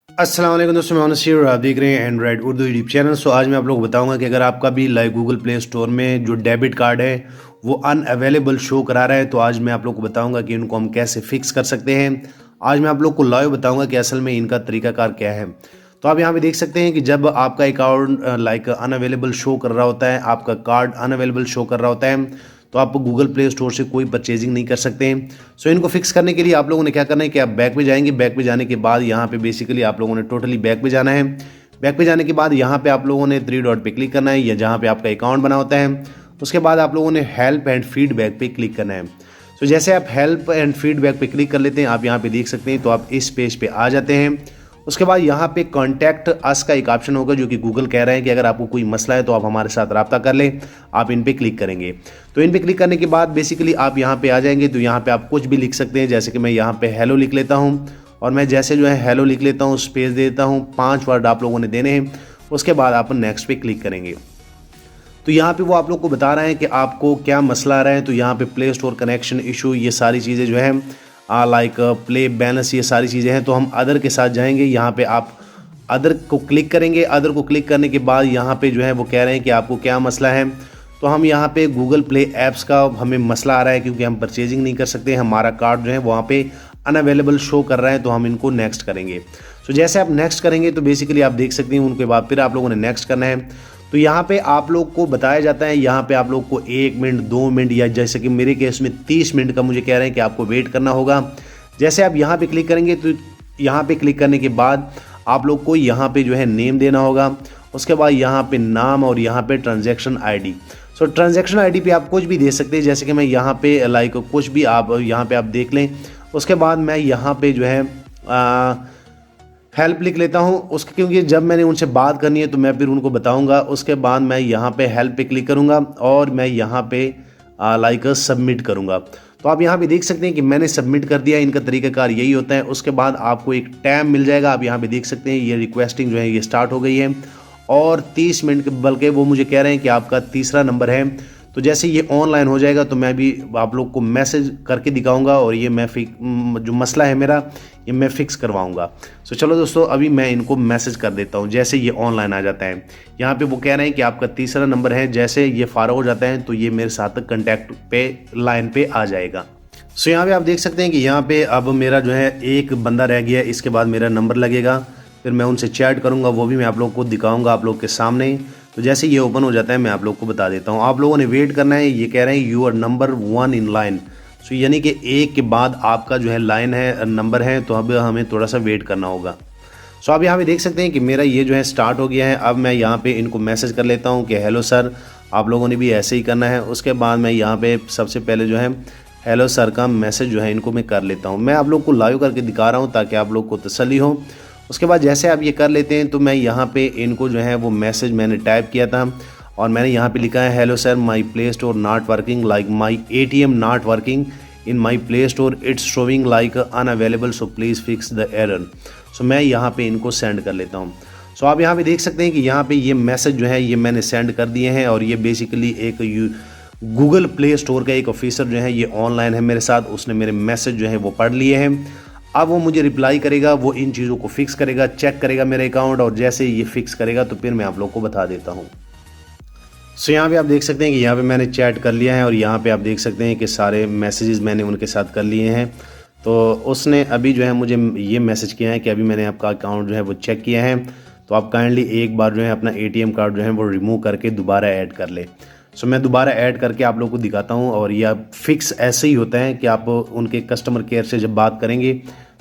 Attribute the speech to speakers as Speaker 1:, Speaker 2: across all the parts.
Speaker 1: अस्सलाम वालेकुम दोस्तों, मैं नसीर और आप देख रहे हैं एंड्रॉइड उर्दू यूट्यूब चैनल। आज मैं आप लोग को बताऊंगा कि अगर आपका भी लाइक गूगल प्ले स्टोर में जो डेबिट कार्ड है वो अनअवेलेबल शो करा रहा है, तो आज मैं आप लोग को बताऊंगा कि इनको हम कैसे फिक्स कर सकते हैं। आज मैं आप लोग को लाइव बताऊंगा कि असल में इनका तरीकाकार क्या है। तो आप यहाँ पे देख सकते हैं कि जब आपका अकाउंट लाइक अनअवेलेबल शो कर रहा होता है, आपका कार्ड अनअवेलेबल शो कर रहा होता है, तो आप गूगल प्ले स्टोर से कोई परचेजिंग नहीं कर सकते हैं। सो इनको फिक्स करने के लिए आप लोगों ने क्या करना है कि आप बैक पे जाएंगे। बैक पे जाने के बाद यहाँ पे बेसिकली आप लोगों ने टोटली बैक पे जाना है। बैक पे जाने के बाद यहाँ पे आप लोगों ने 3 डॉट पे क्लिक करना है, या जहाँ पे आपका अकाउंट बना होता है। उसके बाद आप लोगों ने हेल्प एंड फीडबैक पे क्लिक करना है। सो जैसे आप हेल्प एंड फीडबैक पे क्लिक कर लेते हैं, आप यहाँ पे देख सकते हैं, तो आप इस पेज पे आ जाते हैं। उसके बाद यहाँ पे कॉन्टैक्ट अस का एक ऑप्शन होगा, जो कि गूगल कह रहा है कि अगर आपको कोई मसला है तो आप हमारे साथ रब्ता कर लें। आप इन पे क्लिक करेंगे, तो इन पे क्लिक करने के बाद बेसिकली आप यहाँ पे आ जाएंगे। तो यहाँ पे आप कुछ भी लिख सकते हैं, जैसे कि मैं यहाँ पे हेलो लिख लेता हूँ, और मैं जैसे जो है हेलो लिख लेता हूँ, स्पेस दे देता हूँ, 5 वर्ड आप लोगों ने देने हैं। उसके बाद आप नेक्स्ट पे क्लिक करेंगे। तो यहाँ पे वो आप लोग को बता रहे हैं कि आपको क्या मसला आ रहा है। तो यहाँ पे प्ले स्टोर कनेक्शन इशू, ये सारी चीज़ें जो है लाइक प्ले बैलेंस, ये सारी चीज़ें हैं। तो हम अदर के साथ जाएंगे। यहाँ पे आप अदर को क्लिक करेंगे। अदर को क्लिक करने के बाद यहाँ पे जो है वो कह रहे हैं कि आपको क्या मसला है। तो हम यहाँ पे गूगल प्ले ऐप्स का हमें मसला आ रहा है, क्योंकि हम परचेजिंग नहीं कर सकते, हमारा कार्ड जो है वहाँ पे अनअवेलेबल शो कर रहा है। तो हम इनको नेक्स्ट करेंगे। तो जैसे आप नेक्स्ट करेंगे तो बेसिकली आप देख सकते हैं, उनके बाद फिर आप लोगों ने नेक्स्ट करना है। तो यहाँ पे आप लोग को बताया जाता है, यहाँ पे आप लोग को 1 मिनट 2 मिनट, या जैसे कि मेरे केस में 30 मिनट का मुझे कह रहे हैं कि आपको वेट करना होगा। जैसे आप यहाँ पे क्लिक करेंगे, तो यहाँ पे क्लिक करने के बाद आप लोग को यहाँ पे जो है नेम देना होगा। उसके बाद यहाँ पे नाम, और यहाँ पे ट्रांजैक्शन आईडी। सो ट्रांजैक्शन आईडी पे आप कुछ भी दे सकते हैं, जैसे कि मैं यहाँ पे लाइक कुछ भी आप यहाँ पे आप देख लें। उसके बाद मैं यहाँ पे जो है हेल्प लिख लेता हूँ उसके, क्योंकि जब मैंने उनसे बात करनी है तो मैं फिर उनको बताऊँगा। उसके बाद मैं यहाँ पे हेल्प पे क्लिक करूँगा, और मैं यहाँ पे लाइक सबमिट करूँगा। तो आप यहाँ पे देख सकते हैं कि मैंने सबमिट कर दिया। इनका तरीकाकार यही होता है। उसके बाद आपको एक टैब मिल जाएगा। आप यहाँ पे देख सकते हैं ये रिक्वेस्टिंग जो है ये स्टार्ट हो गई है, और 30 मिनट बल्कि वो मुझे कह रहे हैं कि आपका तीसरा नंबर है। तो जैसे ये ऑनलाइन हो जाएगा तो मैं भी आप लोग को मैसेज करके दिखाऊंगा, और ये मैं जो मसला है मेरा ये मैं फिक्स करवाऊंगा। सो चलो दोस्तों, अभी मैं इनको मैसेज कर देता हूँ। जैसे ये ऑनलाइन आ जाता है, यहाँ पे वो कह रहे हैं कि आपका तीसरा नंबर है। जैसे ये फारग हो जाता है तो ये मेरे साथ कॉन्टैक्ट पे लाइन पे आ जाएगा। सो यहाँ पे आप देख सकते हैं कि यहाँ पे अब मेरा जो है एक बंदा रह गया। इसके बाद मेरा नंबर लगेगा, फिर मैं उनसे चैट करूँगा, वो भी मैं आप लोग को दिखाऊँगा आप लोग के सामने। तो जैसे ये ओपन हो जाता है मैं आप लोग को बता देता हूँ। आप लोगों ने वेट करना है। ये कह रहे हैं you are number 1 in line. So यानी कि एक के बाद आपका जो है लाइन है, नंबर है, तो अब हमें थोड़ा सा वेट करना होगा। सो आप यहाँ पे देख सकते हैं कि मेरा ये जो है स्टार्ट हो गया है। अब मैं यहाँ पे इनको मैसेज कर लेता हूँ कि हेलो सर। आप लोगों ने भी ऐसे ही करना है। उसके बाद मैं यहाँ पे सबसे पहले जो है हेलो सर का मैसेज जो है इनको मैं कर लेता हूँ। मैं आप लोग को लाइव करके दिखा रहा हूँ ताकि आप लोग को तसल्ली हो। उसके बाद जैसे आप ये कर लेते हैं तो मैं यहाँ पे इनको जो है वो मैसेज मैंने टाइप किया था, और मैंने यहाँ पे लिखा है hello sir, my play store not working, like my ATM not working in my play store, it's showing like unavailable, so please fix the error. So मैं यहाँ पे इनको सेंड कर लेता हूँ। सो आप यहाँ पे देख सकते हैं कि यहाँ पे ये मैसेज जो है ये मैंने सेंड कर दिए हैं, और ये बेसिकली एक गूगल प्ले स्टोर का एक ऑफिसर जो है ये ऑनलाइन है मेरे साथ। उसने मेरे मैसेज जो है वो पढ़ लिए हैं। अब वो मुझे रिप्लाई करेगा, वो इन चीज़ों को फिक्स करेगा, चेक करेगा मेरे अकाउंट, और जैसे ये फिक्स करेगा तो फिर मैं आप लोग को बता देता हूँ। सो यहाँ पे आप देख सकते हैं कि यहाँ पे मैंने चैट कर लिया है, और यहाँ पे आप देख सकते हैं कि सारे मैसेजेस मैंने उनके साथ कर लिए हैं। तो उसने अभी जो है मुझे ये मैसेज किया है कि अभी मैंने आपका अकाउंट जो है वो चेक किया है, तो आप काइंडली एक बार जो है अपना ATM कार्ड जो है वो रिमूव करके दोबारा ऐड कर ले। सो मैं दोबारा ऐड करके आप लोग को दिखाता हूँ। और यह फिक्स ऐसे ही होता है कि आप उनके कस्टमर केयर से जब बात करेंगे,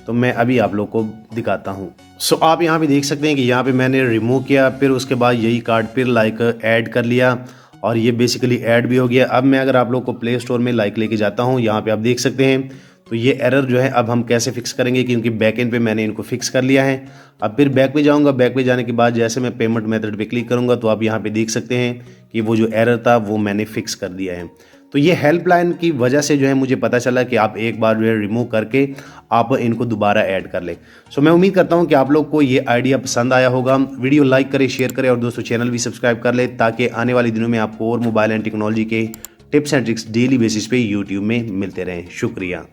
Speaker 1: तो मैं अभी आप लोग को दिखाता हूँ। सो आप यहाँ पे देख सकते हैं कि यहाँ पे मैंने रिमूव किया, फिर उसके बाद यही कार्ड फिर लाइक ऐड कर लिया, और ये बेसिकली ऐड भी हो गया। अब मैं अगर आप लोग को प्ले स्टोर में लाइक लेके जाता हूँ, यहाँ पे आप देख सकते हैं, तो ये एरर जो है अब हम कैसे फिक्स करेंगे, क्योंकि बैक एंड पे मैंने इनको फिक्स कर लिया है। अब फिर बैक पे जाऊँगा। बैक पे जाने के बाद जैसे मैं पेमेंट मेथड पे क्लिक करूँगा, तो आप यहाँ पे देख सकते हैं कि वो जो एरर था वो मैंने फिक्स कर दिया है। तो ये हेल्पलाइन की वजह से जो है मुझे पता चला कि आप एक बार जो है रिमूव करके आप इनको दोबारा ऐड कर ले। सो मैं उम्मीद करता हूँ कि आप लोग को ये आइडिया पसंद आया होगा। वीडियो लाइक करें, शेयर करें, और दोस्तों चैनल भी सब्सक्राइब कर ले, ताकि आने वाले दिनों में आपको और मोबाइल एंड टेक्नोलॉजी के tips and tricks daily basis पे यूट्यूब में मिलते रहें। शुक्रिया।